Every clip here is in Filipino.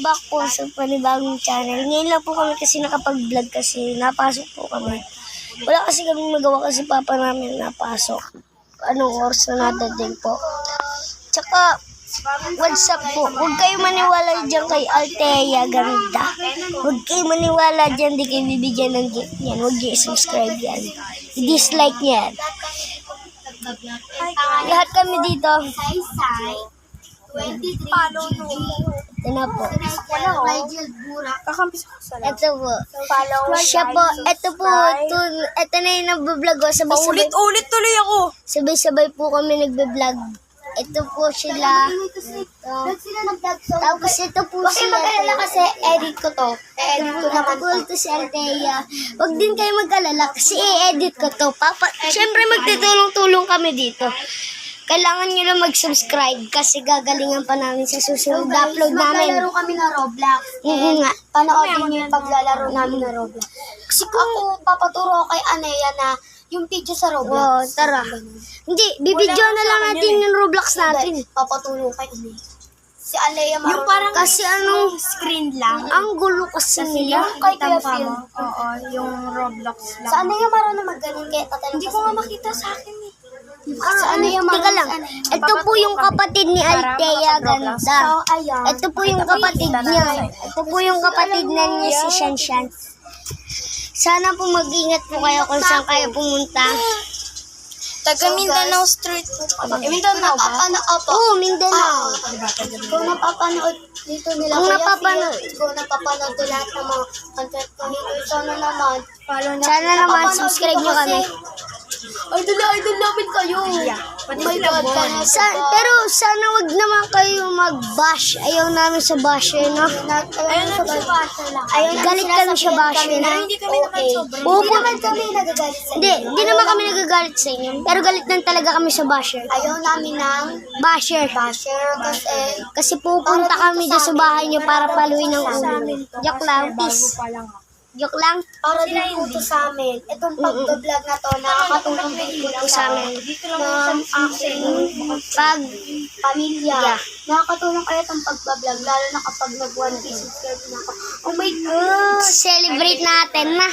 back po sa panibagong channel. Ngayon lang po kami kasi nakapag-vlog kasi napasok po kami. Wala kasi kami magawa kasi papa namin napasok. Anong oras na nadating po. Tsaka, what's up po? Huwag kayo maniwala dyan kay Althea Ganda. Huwag kayo maniwala dyan, di kayo bibigyan ng gift yan. Huwag kayo subscribe yan. I-dislike yan. Lahat kami dito. 23 follow no. Ito na po. Rigel Bura. Kakampis ko sa lang. Ito po. Follow. Siya po. Ito po. Ito na yung nagbablog. Sabay-sabay. Ulit tuloy ako. Sabay-sabay po kami nagbablog. Ito po sila. Tapos ito po sila. Mag-alala kasi edit ko to. Edit ko naman Ito po ito si Althea. Huwag din kayo mag-alala kasi i-edit ko to. Siyempre magtutulong-tulong kami dito. Kailangan nyo lang mag-subscribe kasi gagalingan pa namin sa susunod na upload namin. Maglalaro kami ng Roblox. Nga. Panoodin niyo yung paglalaro namin ng Roblox. Kasi ako, papaturo ko kay Anea na yung video sa Wow, Roblox. tara. Hindi, bibidyo na lang natin yung Roblox natin. Papaturo kay Anea. Si Alea marunong. Yung parang Kasi anong screen lang. ang gulo kasi nila. Yung kay Kuya Phil. Oo, yung Roblox lang. Sa Anea marunong magaling kaya tatanong Hindi ko nga makita sa akin eh. Sa Anea Teka marunong. lang. Ito po yung kapatid ni Althea Ganda. So, ayan. Ito po yung kapatid niya. Ito po yung kapatid na niya si Shanshan. Sana po mag-ingat po kayo kung saan kayo pumunta. Taga Mindanao Street po kami. Mindanao ba? Oo, Mindanao. Kung napapanood dito nila, Kung Kuya napapanood. Phil, kung napapanood to lahat ng mga content ko dito, sana naman, Sana naman subscribe nyo kami. Idol namin kayo. Pati My sila God, Bon. kaya Pero sana wag naman kayo mag-bash. Ayaw namin sa basher, no? Ayun na sa basher lang. Ayun, galit kami sa basher, Kami no? na hindi kami naman sobrang. Oo, Hindi naman kami nagagalit sa Hindi naman kami nagagalit sa inyo. Pero galit lang talaga kami sa basher. Ayaw namin ng Basher. basher Kasi pupunta kami dyan sa bahay nyo para paluin ng ulo. Joke lang, peace. Joke lang. para din po to sa amin. Itong pag-vlog na to, nakakatulong din po sa amin. Ng aking Pag, pamilya. Yeah. Nakakatulong kaya itong pag-vlog, lalo na kapag nag-1K subscribe na ako. Oh my God! celebrate natin na.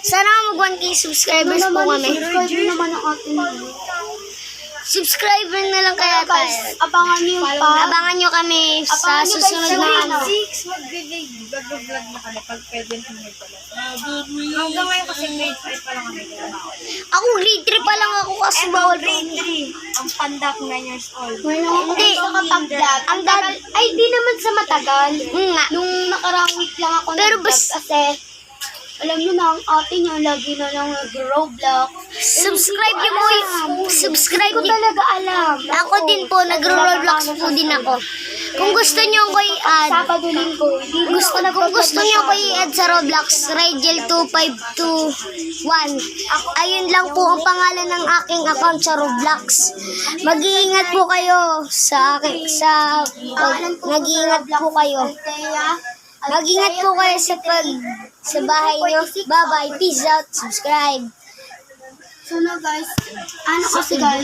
Sana mag 1K subscribers po kami. Subscribe naman ang ating Subscriber na lang kaya guys, tayo. abangan niyo pa. Abangan nyo kami sa Abangan nyo, guys, susunod sa na grade ano. 6, mag-vlog na kami pag pwede naman pala. Hanggang ngayon kasi grade 5 pa lang kami. Ako grade 3 pa lang ako kasi bawal po. Grade 3, ang pandak 9 years old. Hindi. Nakapag-vlog. Ang tagal, ay di naman sa matagal. Nga. Nung nakarang week lang ako Pero nag-vlog kasi alam niyo na ang ate niya lagi na lang nag-Roblox. Subscribe nyo po subscribe Hindi ko nyo. talaga alam. Ako din po, nagro-Roblox po din ako. Kung gusto nyo ko i-add, Sabado linggo. kung gusto nyo ko i-add sa Roblox, Rigel2521. Ayun lang po ang pangalan ng aking account sa Roblox. Mag-iingat po kayo sa akin, mag-iingat po kayo. Mag-ingat po kayo sa bahay nyo. Bye-bye. Peace out. Subscribe. So na guys, ano kasi guys,